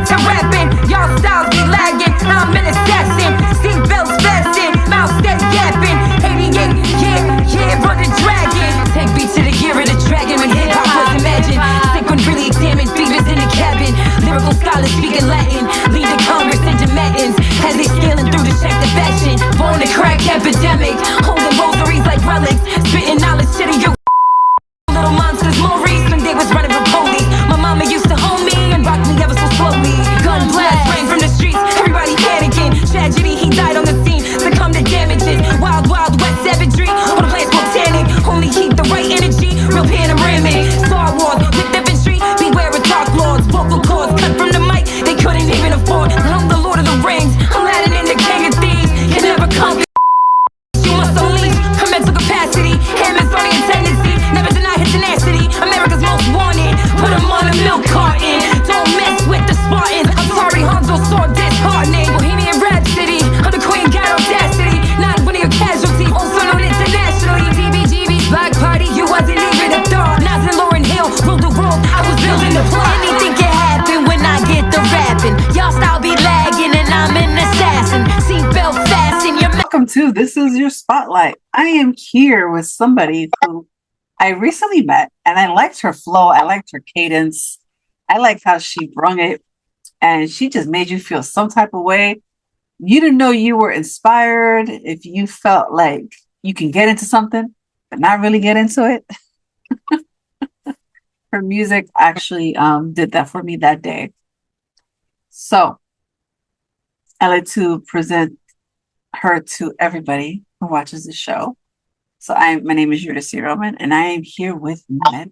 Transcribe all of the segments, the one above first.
to rapping. Y'all styles be lagging. I'm an assassin. Seatbelts fasten. Mouth steady yapping. 88, yeah, run the dragon. Take beats to the year of the dragon when hip hop was imagined. Sick when really examined fevers in the cabin. Lyrical scholars speaking Latin. Leading Congress into matins as they scaling through the check the fashion. Born a crack epidemic. Holding rosaries like relics. Spitting knowledge to the youth. Little monsters, Maurice, when they was running from police. My mama used to hold me and rock me ever so slowly. Gun blast rang from the streets, everybody panicking. Tragedy, he died on the scene, succumbed to damages. Wild, wild west savagery, all the plants volcanic. Only keep the right energy, real panoramic. Star Wars, with infantry, beware of dark lords. Vocal cords cut from the mic, they couldn't even afford. I'm the Lord of the Rings, Aladdin and the King of Thieves. Can never conquer. You must unleash her mental capacity, Amazonian tendency. Never deny his tenacity. America's most wanted. Put him on a milk carton. Don't mess with the Spartans. I'm sorry, Hanzo saw disheartening. Bohemian Rhapsody. I'm the queen, got audacity. Not winning a casualty. Also known internationally. DBGB's Black Party. You wasn't even a thought. Nas and Lauryn Hill ruled the world. I was building the plot. Anything can happen when I get the rapping. Y'all style be lagging and I'm an assassin. Seatbelt fasten. Welcome to This Is Your Spotlight. I am here with somebody who I recently met, and I liked her flow. I liked her cadence. I liked how she brung it, and she just made you feel some type of way. You didn't know you were inspired if you felt like you can get into something, but not really get into it. Her music actually did that for me that day. So I'd like to present her to everybody who watches the show. So my name is Eurydice Roman, and I am here with Med.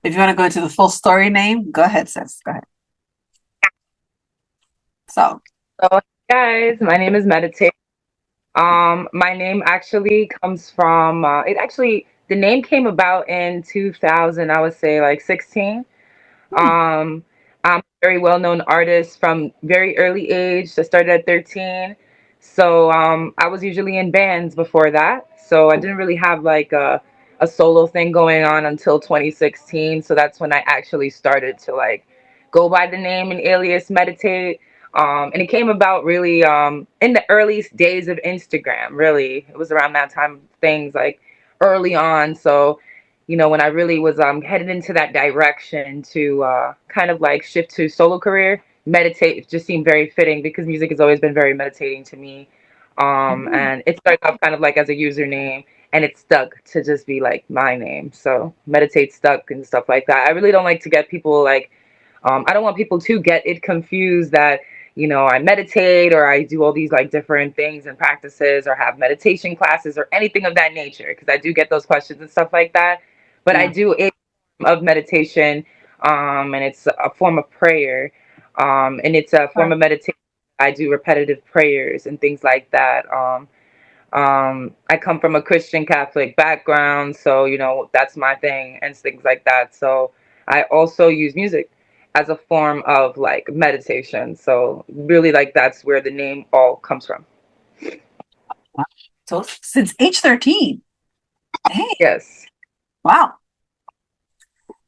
If you want to go into the full story name, go ahead, sis. Go ahead. So guys, my name is Meditate. My name actually comes from the name came about in 2000, I would say like 16. I'm a very well-known artist from very early age. I started at 13. So I was usually in bands before that. So I didn't really have like a solo thing going on until 2016. So that's when I actually started to like go by the name and alias Meditate. And it came about really in the early days of Instagram, really. It was around that time, things like early on. So when I really was headed into that direction to kind of like shift to solo career, Meditate just seemed very fitting because music has always been very meditating to me. And it started off kind of like as a username, and it stuck to just be like my name. So Meditate stuck and stuff like that. I really don't like to get people like, I don't want people to get it confused that I meditate or I do all these like different things and practices or have meditation classes or anything of that nature, because I do get those questions and stuff like that. But I do a form of meditation, and it's a form of prayer, and it's a form of meditation. I do repetitive prayers and things like that. I come from a Christian Catholic background, so that's my thing and things like that. So I also use music as a form of like meditation. So really, like that's where the name all comes from. So since age 13. Hey. Yes. Wow.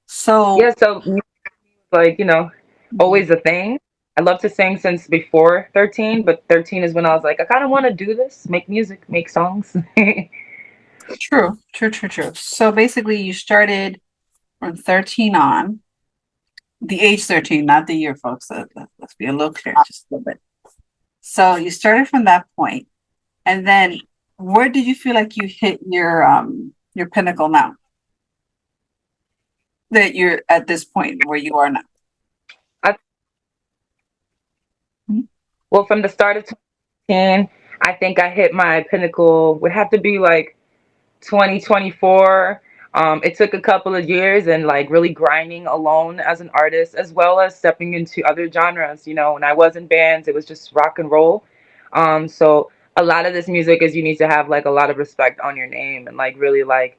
So yeah, so like always a thing. I love to sing since before 13, but 13 is when I was like, I kind of want to do this, make music, make songs. True. So basically you started from 13 on, the age 13, not the year, folks. Let's be a little clear, just a little bit. So you started from that point, and then where did you feel like you hit your pinnacle now? That you're at this point where you are now. Well, from the start of 2010, I think I hit my pinnacle. Would have to be like 2024. It took a couple of years and like really grinding alone as an artist, as well as stepping into other genres. When I was in bands, it was just rock and roll. So a lot of this music is you need to have like a lot of respect on your name and like really like,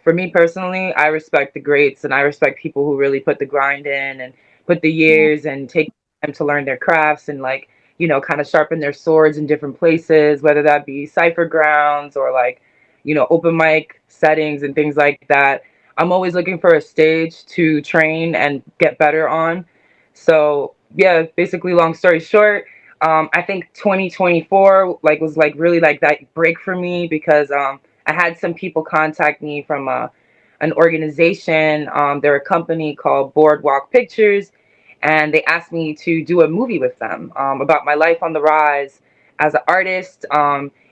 for me personally, I respect the greats and I respect people who really put the grind in and put the years and take time to learn their crafts and like, kind of sharpen their swords in different places, whether that be cypher grounds or like, open mic settings and things like that. I'm always looking for a stage to train and get better on. So yeah, basically, long story short, I think 2024 like was like really like that break for me because I had some people contact me from an organization. They're a company called Boardwalk Pictures, and they asked me to do a movie with them about my life on the rise as an artist,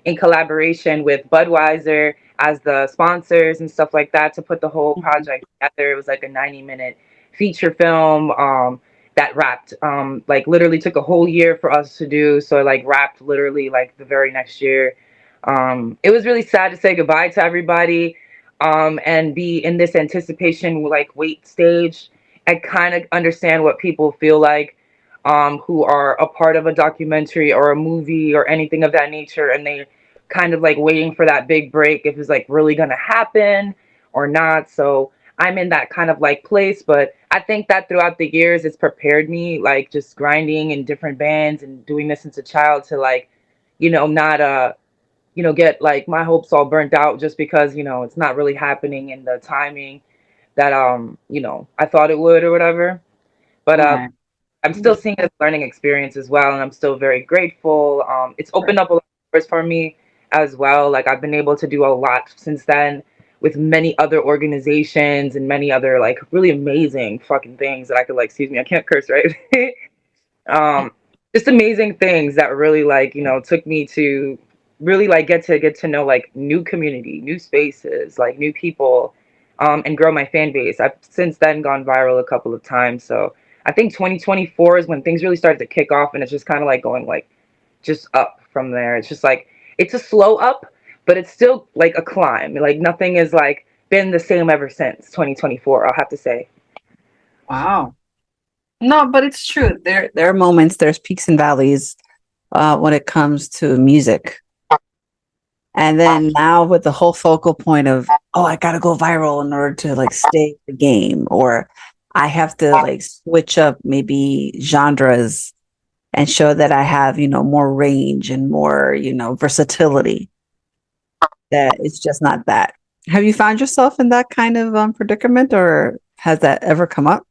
in collaboration with Budweiser as the sponsors and stuff like that, to put the whole Mhm. project together. It was like a 90-minute feature film that wrapped, like literally took a whole year for us to do. So it like wrapped literally like the very next year. It was really sad to say goodbye to everybody, and be in this anticipation like wait stage. I kind of understand what people feel like, who are a part of a documentary or a movie or anything of that nature, and they kind of like waiting for that big break if it's like really gonna happen or not. So I'm in that kind of like place, but I think that throughout the years it's prepared me, like just grinding in different bands and doing this since a child, to like, not get like my hopes all burnt out just because, it's not really happening in the timing that I thought it would or whatever. But Right. I'm still seeing it as a learning experience as well, and I'm still very grateful. It's Right. opened up a lot of doors for me as well. Like I've been able to do a lot since then with many other organizations and many other like really amazing fucking things that I could like. Excuse me, I can't curse, right? um, just amazing things that really like took me to really like get to know like new community, new spaces, like new people, and grow my fan base. I've since then gone viral a couple of times, so I think 2024 is when things really started to kick off, and it's just kind of like going like just up from there. It's just like it's a slow up, but it's still like a climb. Like nothing is like been the same ever since 2024. I'll have to say. Wow. No, but it's true. There are moments, there's peaks and valleys when it comes to music. And then now with the whole focal point of, oh, I gotta go viral in order to like stay in the game, or I have to like switch up maybe genres and show that I have, more range and more, versatility. That it's just not that. Have you found yourself in that kind of predicament, or has that ever come up?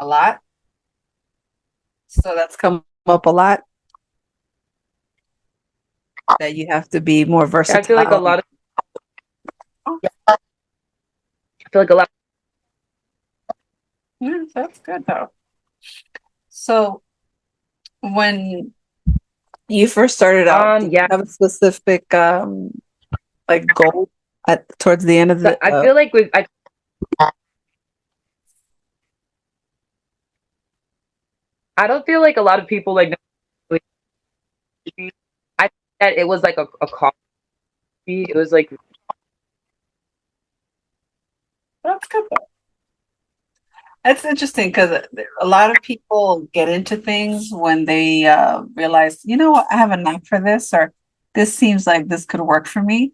A lot. So that's come up a lot, that you have to be more I feel like a versatile. lot of Oh, I feel like a lot. yeah, that's good though. So when you first started out, did you Yeah. have a specific like goal at towards the end of So the I feel like I don't feel like a lot of people like necessarily- I think that it was like a coffee. It was like that's good though. That's interesting because a lot of people get into things when they realize, what, I have a knack for this, or this seems like this could work for me,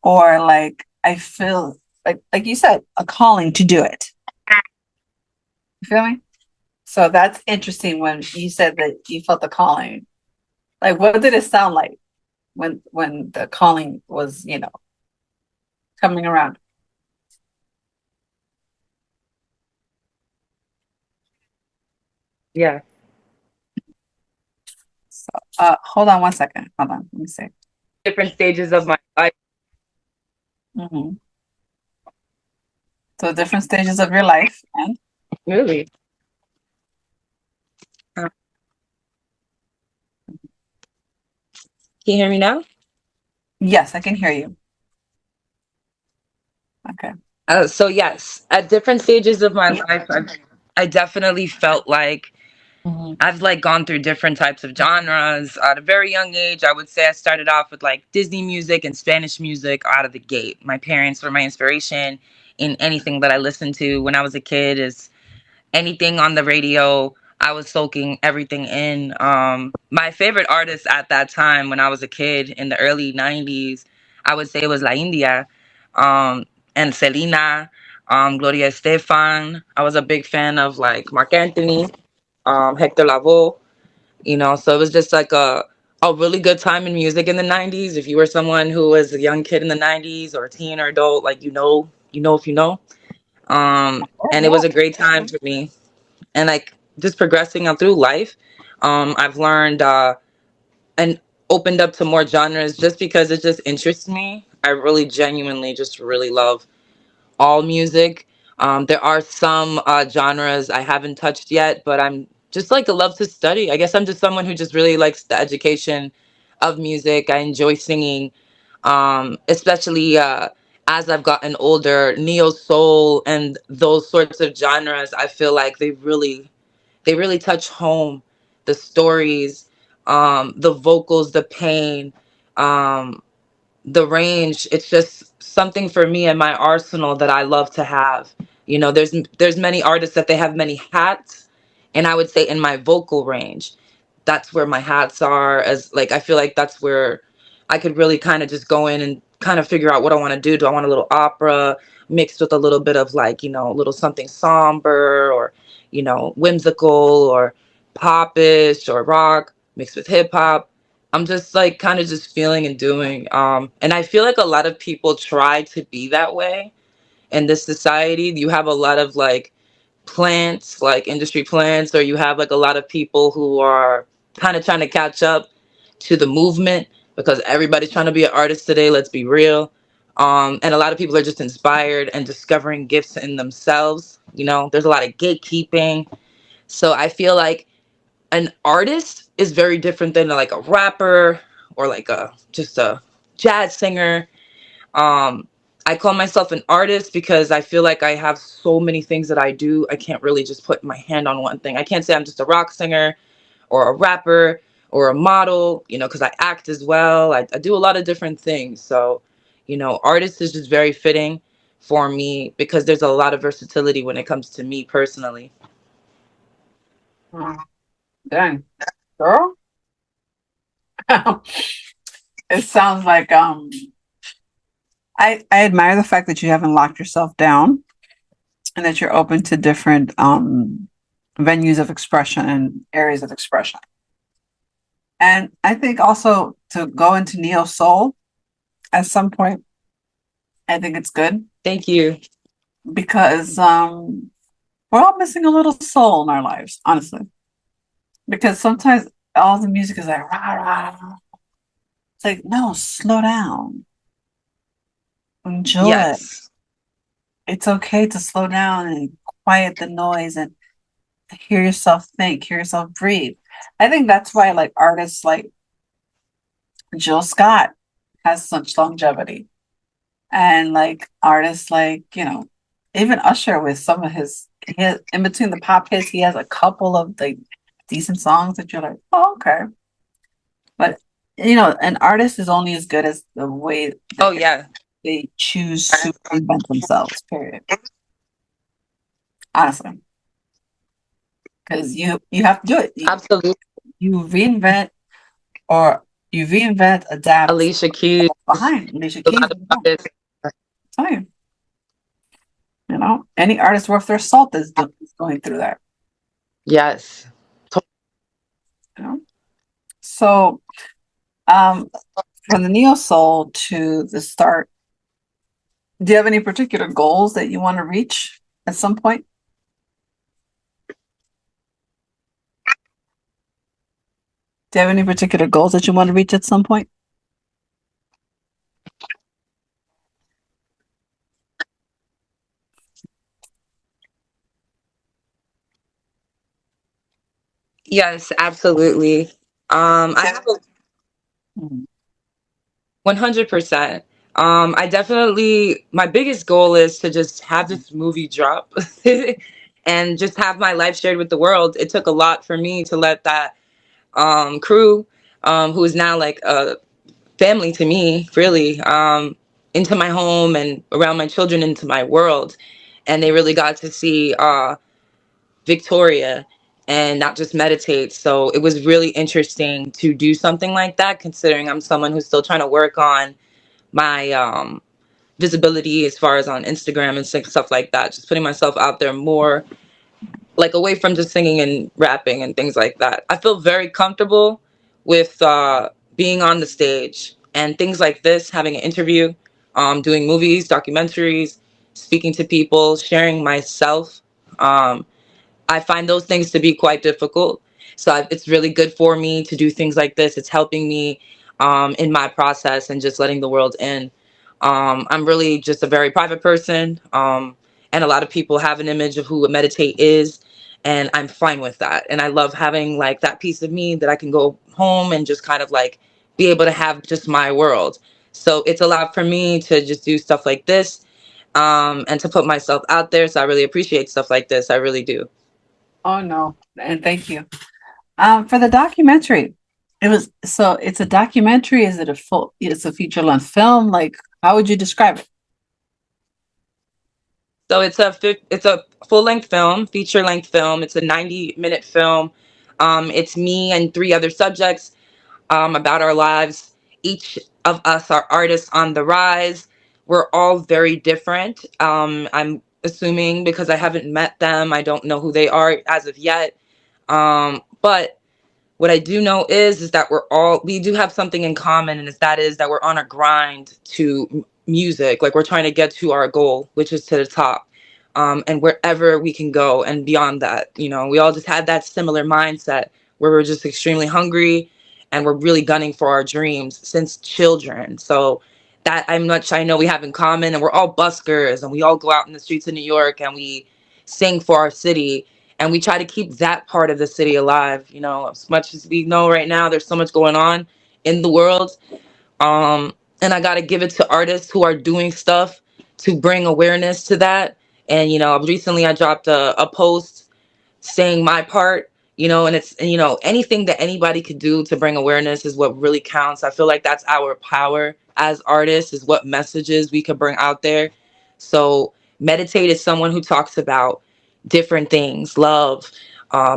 or like I feel like you said, a calling to do it. You feel me? So that's interesting when you said that you felt the calling. Like, what did it sound like when the calling was, coming around? yeah, So, hold on one second. Hold on. Let me see. different stages of my life. Hmm. So, different stages of your life. And Really. Can you hear me now? yes, I can hear you. Okay. So yes, at different stages of my life, I definitely felt like Hmm. I've like gone through different types of genres. At a very young age, I would say I started off with like Disney music and Spanish music out of the gate. My parents were my inspiration in anything that I listened to when I was a kid. Is anything on the radio, I was soaking everything in. My favorite artist at that time when I was a kid in the early 90s, I would say it was La India, um, and Selena, Gloria Estefan. I was a big fan of like Mark Anthony, Hector Lavoe, so it was just like a really good time in music in the 90s. If you were someone who was a young kid in the 90s or a teen or adult, like if you know. Oh And it yeah. was a great time for me. And like just progressing on through life, I've learned and opened up to more genres just because it just interests me. I really genuinely just really love all music. There are some genres I haven't touched yet, but I'm just like a love to study. I guess I'm just someone who just really likes the education of music. I enjoy singing, especially as I've gotten older. Neo soul and those sorts of genres, I feel like they really touch home. The stories, the vocals, the pain. Um, the range, it's just something for me in my arsenal that I love to have. There's many artists that they have many hats, and I would say in my vocal range, that's where my hats are. As like I feel like that's where I could really kind of just go in and kind of figure out what I want to do. Do I want a little opera mixed with a little bit of like, a little something somber, or whimsical, or popish, or rock mixed with hip hop. I'm just like kind of just feeling and doing. And I feel like a lot of people try to be that way in this society. You have a lot of like plants, like industry plants, or you have like a lot of people who are kind of trying to catch up to the movement because everybody's trying to be an artist today. Let's be real. And a lot of people are just inspired and discovering gifts in themselves. There's a lot of gatekeeping. So I feel like an artist is very different than like a rapper or like a just a jazz singer. um I call myself an artist because I feel like I have so many things that I do. I can't really just put my hand on one thing. I can't say I'm just a rock singer or a rapper or a model, because I act as well. I do a lot of different things. So artist is just very fitting for me because there's a lot of versatility when it comes to me personally. Mm, dang, girl. It sounds like I admire the fact that you haven't locked yourself down and that you're open to different venues of expression and areas of expression. And I think also to go into neo soul at some point, I think it's good Thank you. because we're all missing a little soul in our lives, honestly. Because sometimes all the music is like rah, rah, rah. It's like, no, slow down, enjoy it. Yes. It's okay to slow down and quiet the noise and hear yourself think, hear yourself breathe. I think that's why like artists like Jill Scott has such longevity. And like artists like, even Usher with some of in between the pop hits, he has a couple of like decent songs that you're like, oh, okay. But an artist is only as good as the way Oh that yeah. they choose to reinvent themselves, period. Honestly. Because you have to do it. Absolutely. You reinvent or you reinvent, adapt Alicia Keys, behind Alicia a Keys. lot of artists. Tell you, any artist worth their salt is going through that. Yes. You know, so from the neo soul to the start, do you have any particular goals that you want to reach at some point? Do you have any particular goals that you want to reach at some point? Yes, absolutely. I have a Mhm. 100%. I definitely, my biggest goal is to just have this movie drop and just have my life shared with the world. It took a lot for me to let that crew, who is now like a family to me, really, into my home and around my children, into my world. And they really got to see Victoria and not just meditate. So it was really interesting to do something like that, considering I'm someone who's still trying to work on my visibility as far as on Instagram and stuff like that. Just putting myself out there more, like away from just singing and rapping and things like that. I feel very comfortable with being on the stage and things like this, having an interview, doing movies, documentaries, speaking to people, sharing myself. Um, I find those things to be quite difficult. So it's really good for me to do things like this. It's helping me in my process and just letting the world in. I'm really just a very private person, and a lot of people have an image of who a meditate is, and I'm fine with that. And I love having like that piece of me that I can go home and just kind of like be able to have just my world. So it's allowed for me to just do stuff like this, and to put myself out there. So I really appreciate stuff like this. I really do. Oh no, and thank you. For the documentary, it's a documentary. Is it a full? It's a feature length film. Like, how would you describe it? So it's a full length film, feature length film. It's a 90-minute film. It's me and three other subjects, about our lives. Each of us are artists on the rise. We're all very different. I'm assuming because I haven't met them, I don't know who they are as of yet. But what I do know is that we do have something in common, and that is that we're on a grind to music. Like we're trying to get to our goal, which is to the top, and wherever we can go and beyond that. We all just had that similar mindset where we're just extremely hungry, and we're really gunning for our dreams since children. So that I know we have in common, and we're all buskers, and we all go out in the streets of New York and we sing for our city, and we try to keep that part of the city alive. As much as we know right now there's so much going on in the world, and I got to give it to artists who are doing stuff to bring awareness to that. And recently I dropped a post saying my part, and it's, anything that anybody could do to bring awareness is what really counts. I feel like that's our power as artists, is what messages we could bring out there. So meditate is someone who talks about different things: love,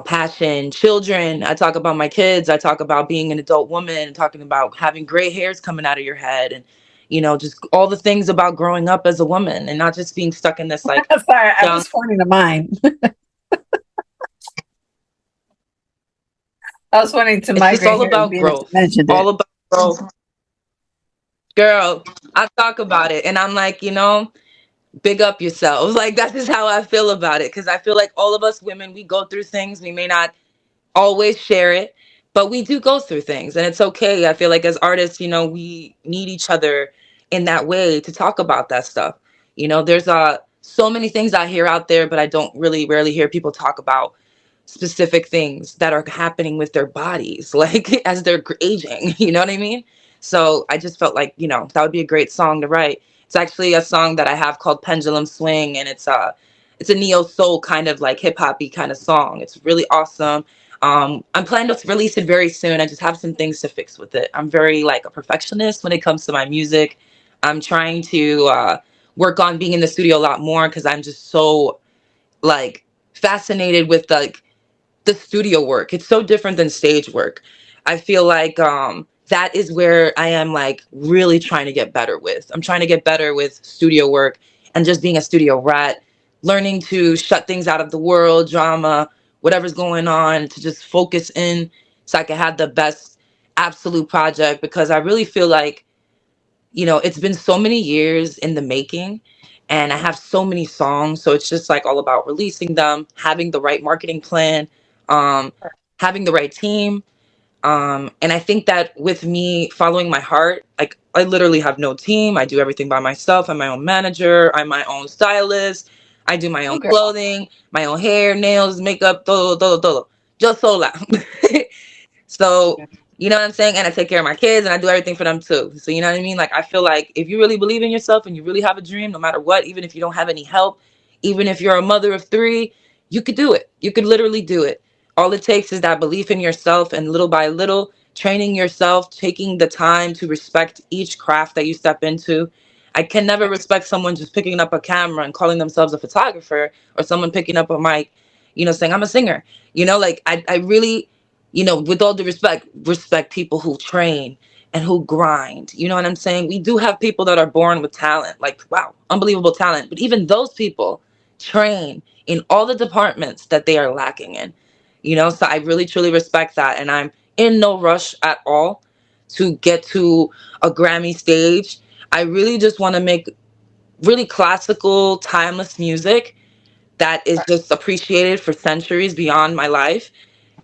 passion, children. I talk about my kids. I talk about being an adult woman, talking about having gray hairs coming out of your head, and just all the things about growing up as a woman and not just being stuck in this like Sorry, I young. was pointing to mine. I was pointing to It's my just gray all hair and about being that you growth. mentioned All it. about growth. Girl, I talk about it and I'm like, big up yourself. Like that's just how I feel about it. Cause I feel like all of us women, we go through things. We may not always share it, but we do go through things and it's okay. I feel like as artists, we need each other in that way to talk about that stuff. There's so many things I hear out there, but I don't really rarely hear people talk about specific things that are happening with their bodies, like as they're aging. You know what I mean? So I just felt like, that would be a great song to write. It's actually a song that I have called Pendulum Swing, and it's a neo soul kind of like hip hoppy kind of song. It's really awesome. I'm planning to release it very soon. I just have some things to fix with it. I'm very like a perfectionist when it comes to my music. I'm trying to work on being in the studio a lot more because I'm just so like fascinated with like the studio work. It's so different than stage work. I feel like that is where I am like really trying to get better with. I'm trying to get better with studio work and just being a studio rat, learning to shut things out of the world, drama, whatever's going on, to just focus in so I can have the best absolute project, because I really feel like, it's been so many years in the making and I have so many songs. So it's just like all about releasing them, having the right marketing plan, um, having the right team. And I think that with me following my heart, like I literally have no team. I do everything by myself. I'm my own manager. I'm my own stylist. I do my own Hey, girl. clothing, my own hair, nails, makeup, todo, todo, todo. Yo sola. So, you know what I'm saying? And I take care of my kids and I do everything for them too. So, you know what I mean? Like, I feel like if you really believe in yourself and you really have a dream, no matter what, even if you don't have any help, even if you're a mother of three, you could do it. You could literally do it. All it takes is that belief in yourself, and little by little, training yourself, taking the time to respect each craft that you step into. I can never respect someone just picking up a camera and calling themselves a photographer, or someone picking up a mic, saying, I'm a singer. Like I really, with all due respect, respect people who train and who grind. You know what I'm saying? We do have people that are born with talent, like, wow, unbelievable talent. But even those people train in all the departments that they are lacking in. So I really truly respect that. And I'm in no rush at all to get to a Grammy stage. I really just want to make really classical, timeless music that is just appreciated for centuries beyond my life.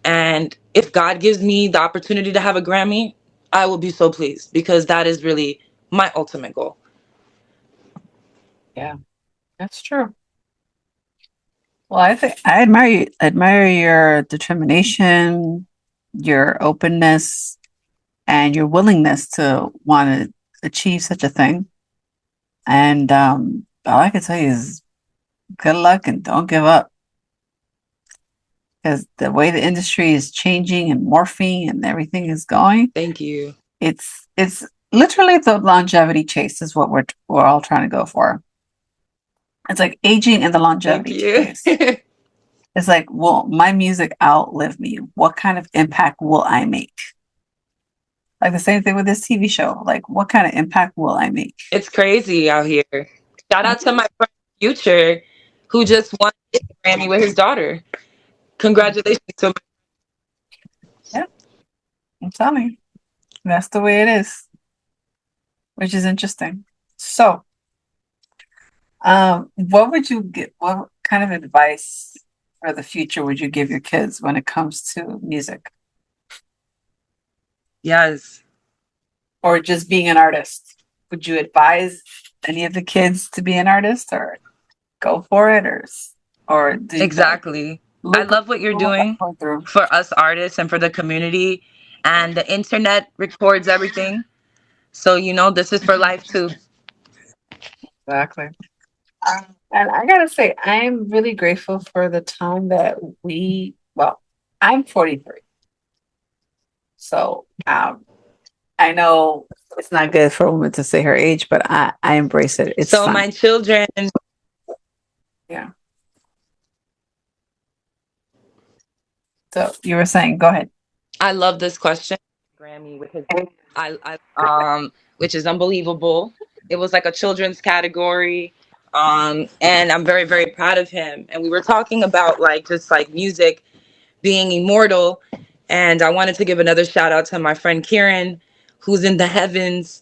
And if God gives me the opportunity to have a Grammy, I will be so pleased because that is really my ultimate goal. Yeah, that's true. Well, I think I admire your determination, your openness, and your willingness to want to achieve such a thing. And all I can tell you is good luck and don't give up because the way the industry is changing and morphing and everything is going, Thank you. it's literally the longevity chase is what we're all trying to go for. It's like aging and the Thank longevity you. chase. It's like, will my music outlive me? What kind of impact will I make? Like the same thing with this TV show. Like, what kind of impact will I make? It's crazy out here. Shout out to my friend Future, who just won a Grammy with his daughter. Congratulations to him. Yeah, I'm telling you, that's the way it is, which is interesting. So, what would you get? What kind of advice for the future would you give your kids when it comes to music Yes, or just being an artist? Would you advise any of the kids to be an artist or go for it, or do you like exactly. I look love what you're doing go through? for us artists and for the community. And the internet records everything. So, this is for life too. Exactly. And I gotta say, I'm really grateful for the time that well, I'm 43. So I know it's not good for a woman to say her age, but I embrace it. It's So, fun. my children, Yeah. So you were saying, go ahead. I love this question. Grammy with his, which is unbelievable. It was like a children's category. And I'm very, very proud of him. And we were talking about like just like music being immortal. And I wanted to give another shout out to my friend Kieran, who's in the heavens.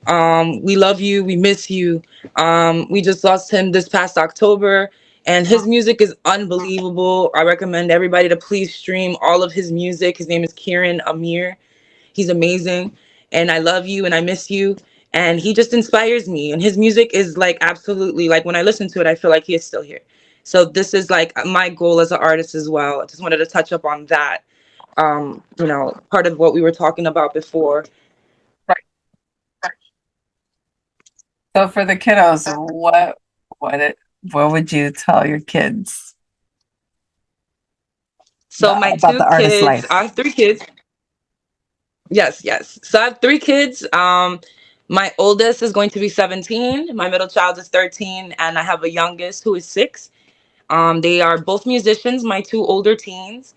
We love you. We miss you. We just lost him this past October, and his music is unbelievable. I recommend everybody to please stream all of his music. His name is Kieran Amir. He's amazing, and I love you and I miss you. And he just inspires me. And his music is like absolutely like when I listen to it, I feel like he is still here. So this is like my goal as an artist as well. I just wanted to touch up on that. Part of what we were talking about before. Right. So for the kiddos, what it what would you tell your kids So my about two the artist kids, life? I have three kids. Yes, yes. So I have three kids. My oldest is going to be 17. My middle child is 13, and I have a youngest who is 6. They are both musicians. My two older teens.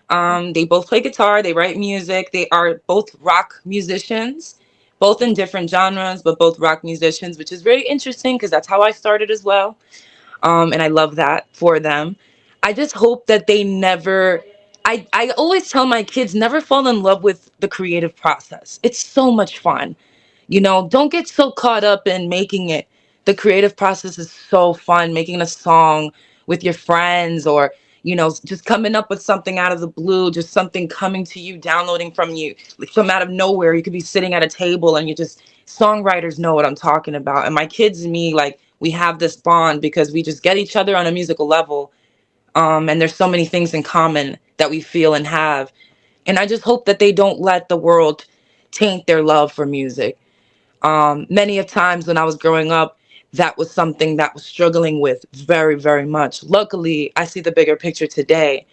They both play guitar. They write music. They are both rock musicians, both in different genres, but both rock musicians, which is very interesting because that's how I started as well. And I love that for them. I just hope that they never. I always tell my kids never fall in love with the creative process. It's so much fun. Don't get so caught up in making it. The creative process is so fun, making a song with your friends or, just coming up with something out of the blue, just something coming to you, downloading from you, like from out of nowhere. You could be sitting at a table and you just, songwriters know what I'm talking about. And my kids and me, like, we have this bond because we just get each other on a musical level. And there's so many things in common that we feel and have. And I just hope that they don't let the world taint their love for music. Many of times when I was growing up, that was something that was struggling with very, very much. Luckily, I see the bigger picture today.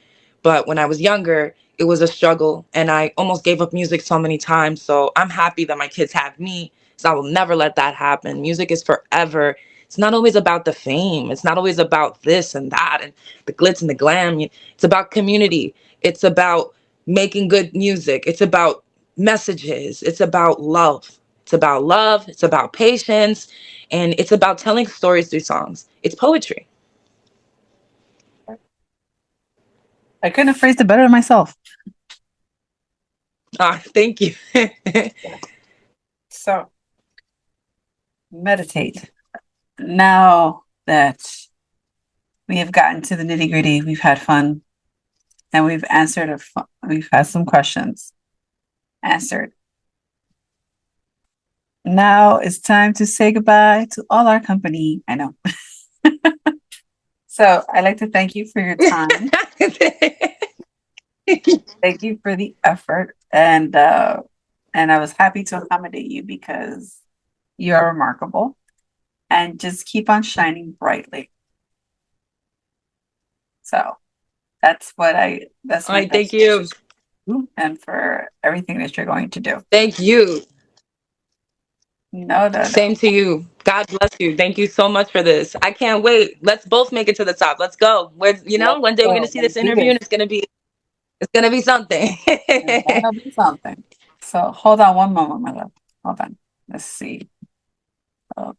But when I was younger, it was a struggle, and I almost gave up music so many times. So I'm happy that my kids have me, so I will never let that happen. Music is forever. It's not always about the fame. It's not always about this and that and the glitz and the glam. It's about community. It's about making good music. It's about messages. It's about love. It's about love. It's about patience. And it's about telling stories through songs. It's poetry. I couldn't have phrased it better myself. Thank you. So meditate. Now that we have gotten to the nitty gritty, we've had fun, and we've had some questions answered. Now it's time to say goodbye to all our company. I know. So I'd like to thank you for your time. Thank you for the effort, and I was happy to accommodate you because you are remarkable, and just keep on shining brightly. So that's All my right, thank best you. wishes for you and for everything that you're going to do. Thank you. No, no, no. Same to you. God bless you. Thank you so much for this. I can't wait. Let's both make it to the top. Let's go. Let's One day we're gonna go. see Let's this do interview and this. it's gonna be something. There's gonna be something. So hold on one moment, my love. Hold on. Let's see. Okay.